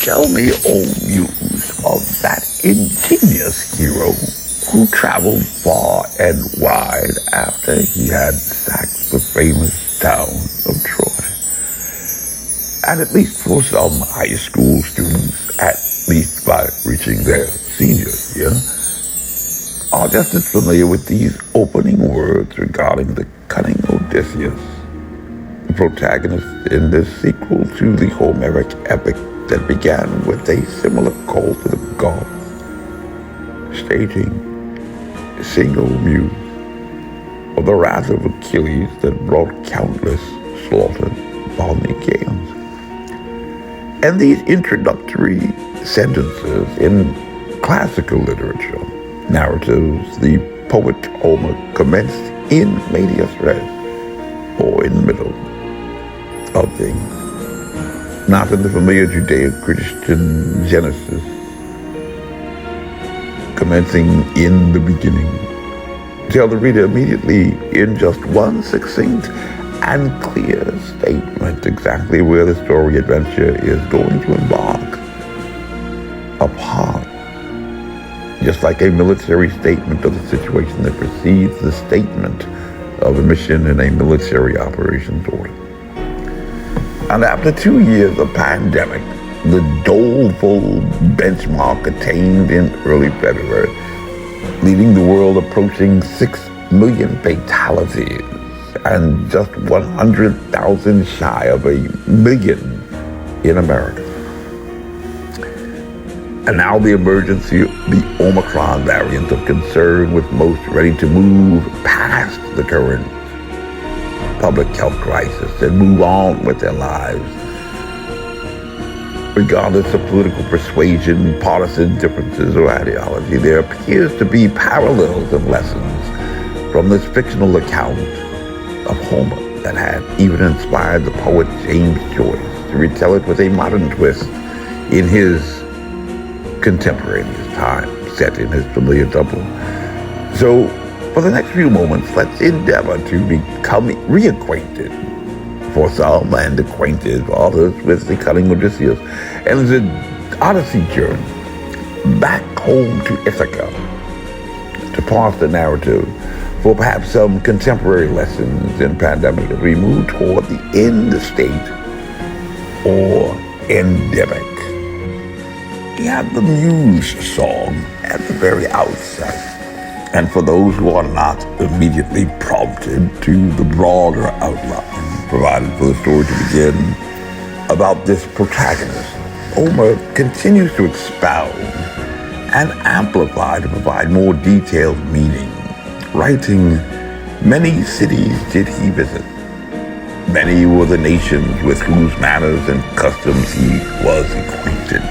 Tell me, O muse, of that ingenious hero who traveled far and wide after he had sacked the famous town of Troy. And at least for some high school students, at least by reaching their senior year, are just as familiar with these opening words regarding the cunning Odysseus, the protagonist in this sequel to the Homeric epic that began with a similar call to the gods, stating, "Sing, O muse, of the wrath of Achilles that brought countless slaughter upon the Achaeans." And these introductory sentences in classical literature, narratives, the poet Homer commenced in medias res, or in the middle of things, not in the familiar Judeo-Christian Genesis, commencing in the beginning, tell the reader immediately in just one succinct and clear statement exactly where the story adventure is going to embark upon, just like a military statement of the situation that precedes the statement of a mission in a military operations order. And after 2 years of pandemic, the doleful benchmark attained in early February, leaving the world approaching 6 million fatalities and just 100,000 shy of a million in America. And now the emergency of the Omicron variant of concern, with most ready to move past the current public health crisis and move on with their lives, regardless of political persuasion, partisan differences, or ideology. There appears to be parallels of lessons from this fictional account of Homer that had even inspired the poet James Joyce to retell it with a modern twist in his contemporaneous time, set in his familiar Dublin. So, for the next few moments, let's endeavor to become reacquainted, for some, and acquainted for others, with the cunning Odysseus and the Odyssey journey back home to Ithaca, to parse the narrative for perhaps some contemporary lessons in pandemic as we move toward the end state or endemic. We have the Muse song at the very outset. And for those who are not immediately prompted, to the broader outline provided for the story to begin about this protagonist, Homer continues to expound and amplify to provide more detailed meaning, writing, "Many cities did he visit. Many were the nations with whose manners and customs he was acquainted.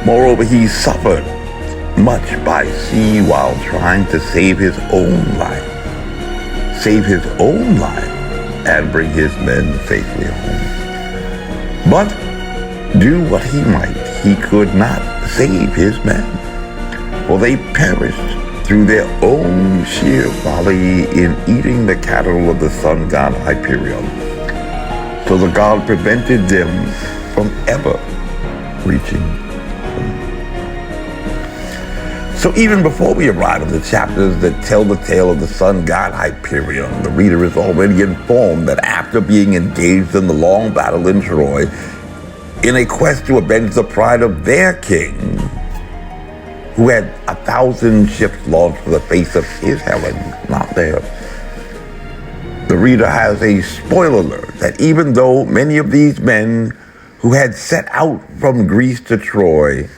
Moreover, he suffered much by sea while trying to save his own life. And bring his men safely home. But do what he might, he could not save his men, for they perished through their own sheer folly in eating the cattle of the sun god Hyperion. So the god prevented them from ever reaching home." So even before we arrive at the chapters that tell the tale of the sun god Hyperion, the reader is already informed that after being engaged in the long battle in Troy, in a quest to avenge the pride of their king, who had 1,000 ships launched for the face of his Helen, not theirs, the reader has a spoiler alert that even though many of these men who had set out from Greece to Troy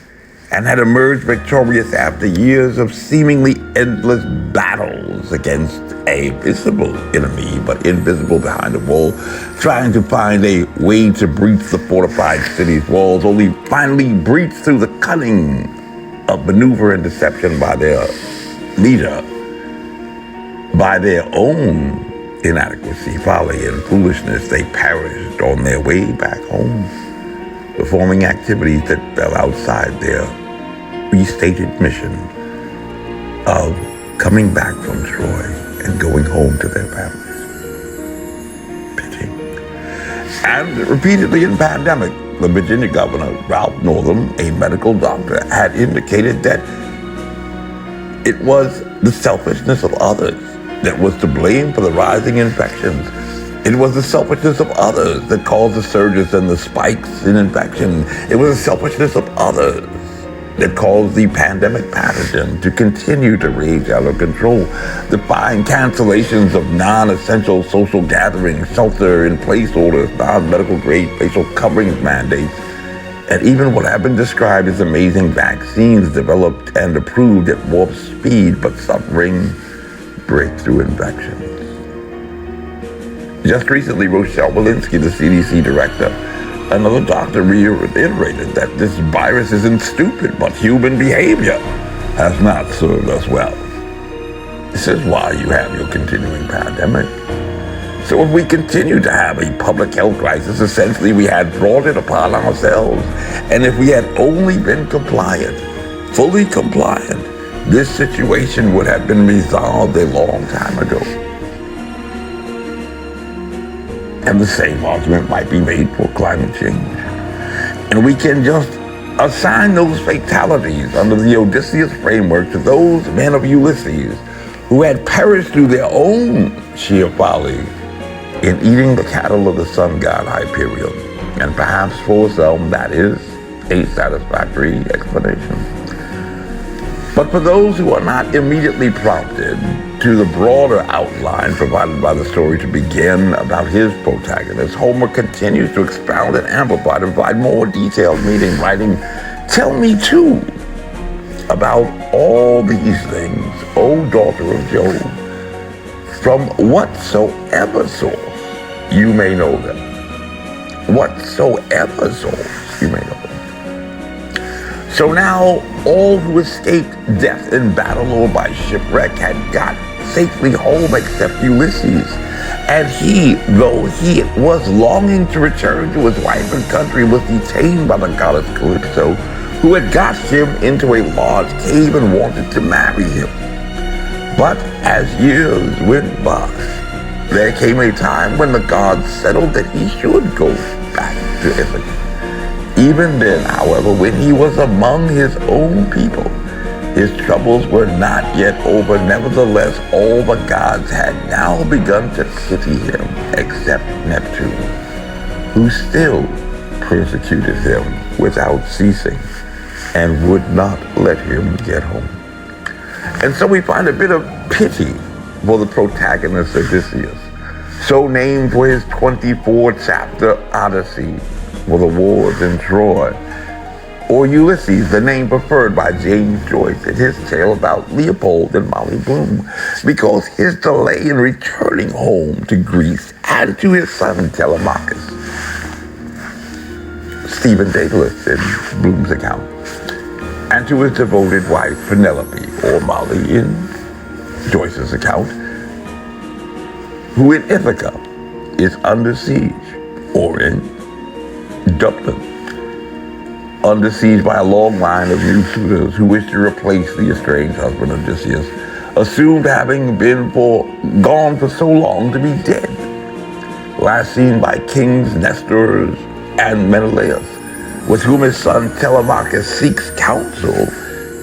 and had emerged victorious after years of seemingly endless battles against a visible enemy, but invisible behind a wall, trying to find a way to breach the fortified city's walls, only finally breach through the cunning of maneuver and deception by their leader, by their own inadequacy, folly, and foolishness, they perished on their way back home, performing activities that fell outside their restated mission of coming back from Troy and going home to their families. Pity. And repeatedly in pandemic, the Virginia governor, Ralph Northam, a medical doctor, had indicated that it was the selfishness of others that was to blame for the rising infections. It was the selfishness of others that caused the surges and the spikes in infection. It was the selfishness of others that caused the pandemic pathogen to continue to rage out of control, defying cancellations of non-essential social gatherings, shelter-in-place orders, non-medical grade facial coverings mandates, and even what have been described as amazing vaccines developed and approved at warp speed, but suffering breakthrough infections. Just recently, Rochelle Walensky, the CDC director, another doctor, reiterated that this virus isn't stupid, but human behavior has not served us well. This is why you have your continuing pandemic. So if we continue to have a public health crisis, essentially we had brought it upon ourselves. And if we had only been compliant, fully compliant, this situation would have been resolved a long time ago. And the same argument might be made for climate change. And we can just assign those fatalities under the Odysseus framework to those men of Ulysses who had perished through their own sheer folly in eating the cattle of the sun god Hyperion. And perhaps for some that is a satisfactory explanation. But for those who are not immediately prompted to the broader outline provided by the story to begin about his protagonist, Homer continues to expound and amplify to provide more detailed meaning, writing, "Tell me too about all these things, O daughter of Jove, from whatsoever source you may know them." Whatsoever source you may know them. So now all who escaped death in battle or by shipwreck had got safely home except Ulysses. And he, though he was longing to return to his wife and country, was detained by the goddess Calypso, who had got him into a large cave and wanted to marry him. But as years went by, there came a time when the gods settled that he should go back to Ithaca. Even then, however, when he was among his own people, his troubles were not yet over. Nevertheless, all the gods had now begun to pity him, except Neptune, who still persecuted him without ceasing and would not let him get home. And so we find a bit of pity for the protagonist Odysseus, so named for his 24th chapter Odyssey, for the wars in Troy, or Ulysses, the name preferred by James Joyce in his tale about Leopold and Molly Bloom, because his delay in returning home to Greece and to his son Telemachus, Stephen Daedalus in Bloom's account, and to his devoted wife Penelope, or Molly in Joyce's account, who in Ithaca is under siege, or in Dublin, under siege by a long line of new suitors who wish to replace the estranged husband Odysseus, assumed having been gone for so long to be dead. Last seen by kings Nestor and Menelaus, with whom his son Telemachus seeks counsel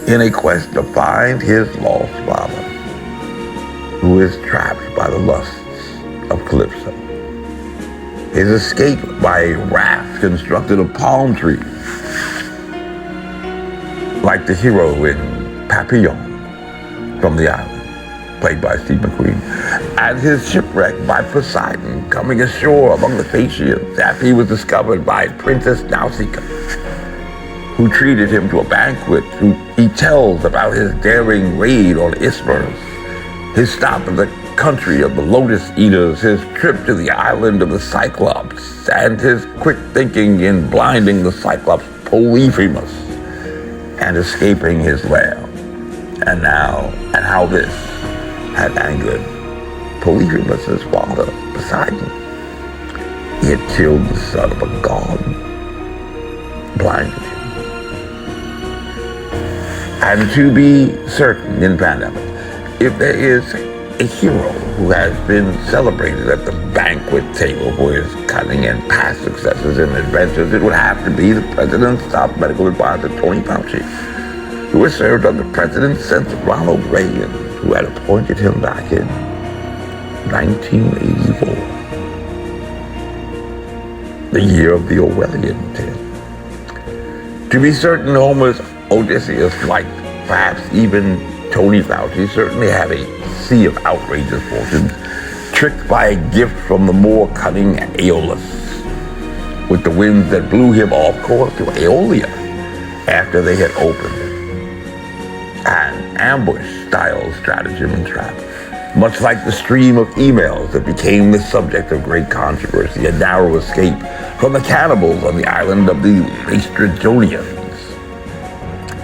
in a quest to find his lost father, who is trapped by the lusts of Calypso. His escape by a raft constructed of palm trees, like the hero in Papillon from the island, played by Steve McQueen, and his shipwreck by Poseidon coming ashore among the Phaeacians after he was discovered by Princess Nausicaa, who treated him to a banquet. He tells about his daring raid on Isthmus, his stop in the country of the Lotus Eaters, his trip to the island of the Cyclops, and his quick thinking in blinding the Cyclops Polyphemus and escaping his lair. And how this had angered Polyphemus' father, Poseidon. He had killed the son of a god, blinded him. And to be certain in pandemic, if there is a hero who has been celebrated at the bank banquet table for his cunning and past successes and adventures, it would have to be the president's top medical advisor, Tony Fauci, who had served under presidents since Ronald Reagan, who had appointed him back in 1984, the year of the Orwellian tale. To be certain, Homer's Odysseus, like perhaps even Tony Fauci, certainly had a sea of outrageous fortunes, tricked by a gift from the more cunning Aeolus, with the winds that blew him off course to Aeolia after they had opened it. An ambush-style stratagem and trap, much like the stream of emails that became the subject of great controversy, a narrow escape from the cannibals on the island of the Laestryjonians,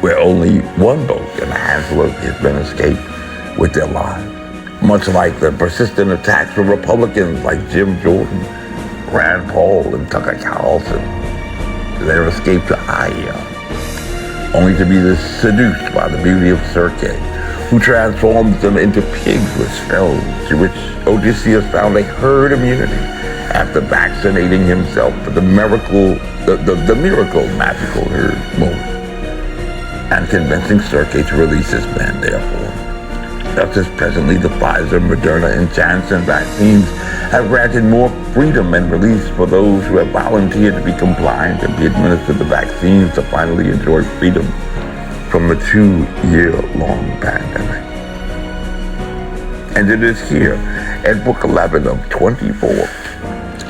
where only one boat and a handful of his men escaped with their lives. Much like the persistent attacks from Republicans like Jim Jordan, Rand Paul, and Tucker Carlson, their escape to Aya, only to be seduced by the beauty of Circe, who transforms them into pigs with spells, to which Odysseus found a herd immunity after vaccinating himself for the miracle magical herd moment, and convincing Circe to release his men, therefore. Just as presently the Pfizer, Moderna, and Janssen vaccines have granted more freedom and release for those who have volunteered to be compliant and be administered the vaccines to finally enjoy freedom from the 2-year-long pandemic. And it is here at Book 11 of 24,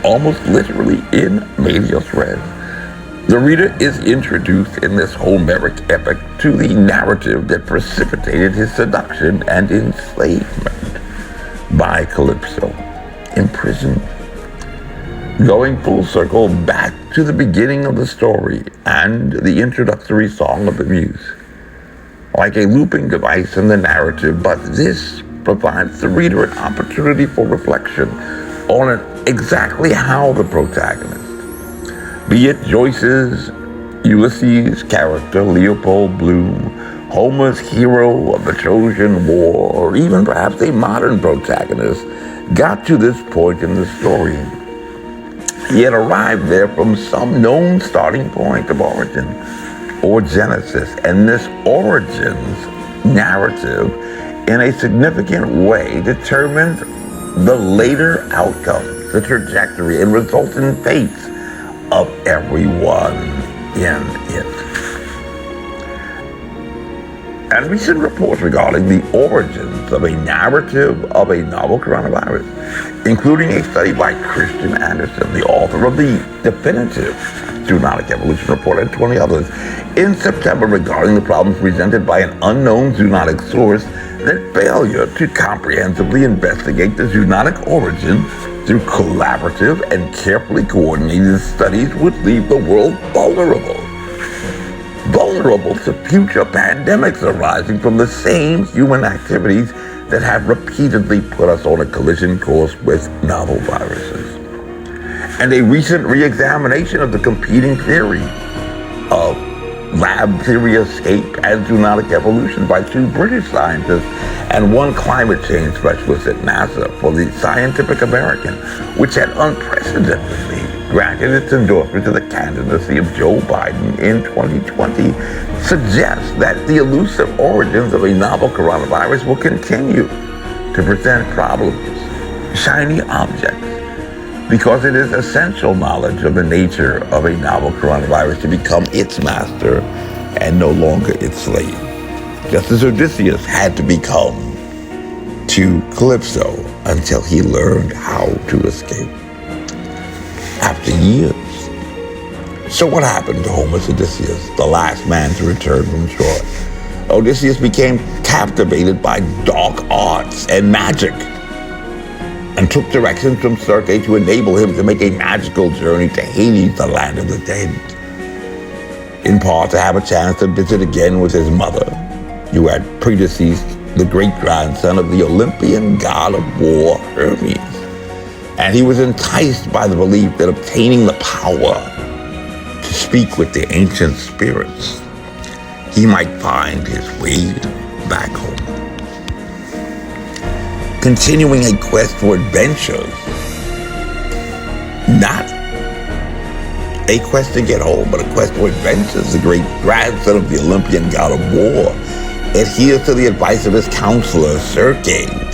almost literally in medias res, the reader is introduced in this Homeric epic to the narrative that precipitated his seduction and enslavement by Calypso, imprisoned. Going full circle back to the beginning of the story and the introductory song of the muse, like a looping device in the narrative, but this provides the reader an opportunity for reflection on exactly how the protagonist, be it Joyce's Ulysses character, Leopold Bloom, Homer's hero of the Trojan War, or even perhaps a modern protagonist, got to this point in the story. He had arrived there from some known starting point of origin, or genesis, and this origins narrative in a significant way determined the later outcomes, the trajectory, and resultant fates of everyone in it. And recent reports regarding the origins of a narrative of a novel coronavirus, including a study by Kristian Andersen, the author of the definitive Zoonotic Evolution Report, and 20 others, in September regarding the problems presented by an unknown zoonotic source, that failure to comprehensively investigate the zoonotic origin through collaborative and carefully coordinated studies would leave the world vulnerable to future pandemics arising from the same human activities that have repeatedly put us on a collision course with novel viruses. And a recent re-examination of the competing theory of lab theory escape and zoonotic evolution by 2 British scientists and 1 climate change specialist at NASA for the Scientific American, which had unprecedentedly granted its endorsement to the candidacy of Joe Biden in 2020, suggests that the elusive origins of a novel coronavirus will continue to present problems, shiny objects, because it is essential knowledge of the nature of a novel coronavirus to become its master and no longer its slave, just as Odysseus had to become to Calypso until he learned how to escape. After years. So what happened to Homer's Odysseus, the last man to return from Troy? Odysseus became captivated by dark arts and magic, and took directions from Circe to enable him to make a magical journey to Hades, the land of the dead. In part to have a chance to visit again with his mother, who had predeceased the great-grandson of the Olympian god of war, Hermes. And he was enticed by the belief that obtaining the power to speak with the ancient spirits, he might find his way back home. Continuing a quest for adventures Not a quest to get home, but a quest for adventures. The great grandson of the Olympian god of war adheres to the advice of his counselor, Circe,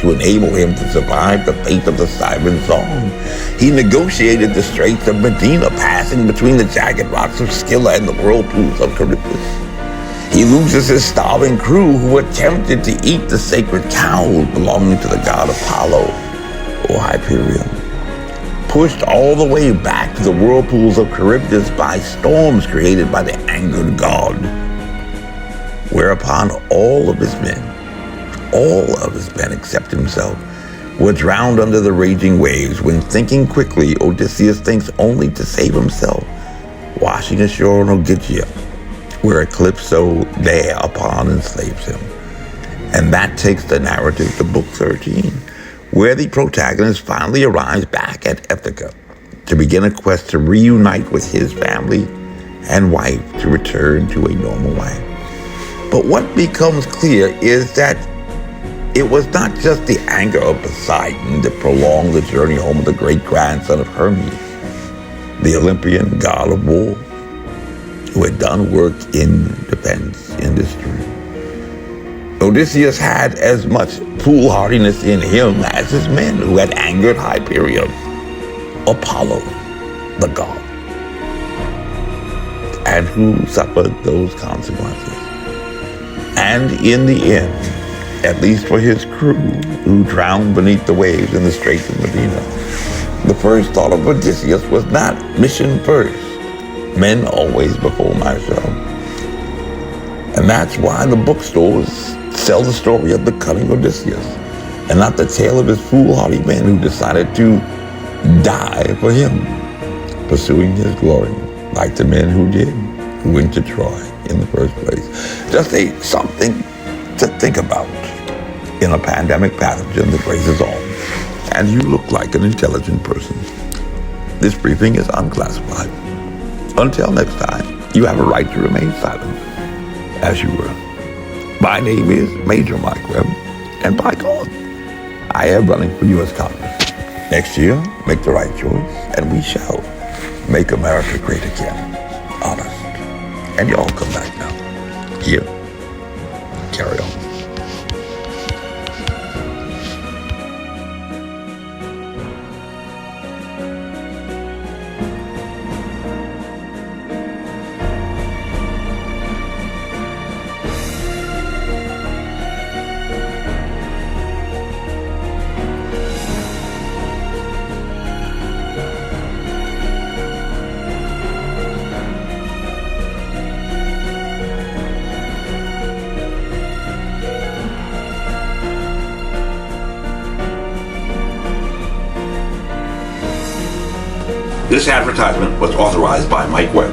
to enable him to survive the fate of the Siren Song. He negotiated the Straits of Medina, passing between the jagged rocks of Scylla and the whirlpools of Charybdis. He loses his starving crew who attempted to eat the sacred cows belonging to the god Apollo, or Hyperion. Pushed all the way back to the whirlpools of Charybdis by storms created by the angered god. Whereupon all of his men except himself, were drowned under the raging waves. When thinking quickly, Odysseus thinks only to save himself, washing ashore on Ogygia, where a Calypso thereupon enslaves him. And that takes the narrative to Book 13, where the protagonist finally arrives back at Ithaca to begin a quest to reunite with his family and wife to return to a normal life. But what becomes clear is that it was not just the anger of Poseidon that prolonged the journey home of the great-grandson of Hermes, the Olympian god of war, who had done work in defense industry. Odysseus had as much foolhardiness in him as his men who had angered Hyperion, Apollo, the god, and who suffered those consequences. And in the end, at least for his crew, who drowned beneath the waves in the Straits of Medina, the first thought of Odysseus was not mission first, men always before myself. And that's why the bookstores sell the story of the cunning Odysseus, and not the tale of his foolhardy men who decided to die for him, pursuing his glory, like the men who did, who went to Troy in the first place. Just something to think about in a pandemic pathogen that races on, and you look like an intelligent person. This briefing is unclassified. Until next time, you have a right to remain silent, as you were. My name is Major Mike Webb, and by God, I am running for U.S. Congress. Next year, make the right choice, and we shall make America great again. Honest. And y'all come back now. Here. Carry on. This advertisement was authorized by Mike Webb.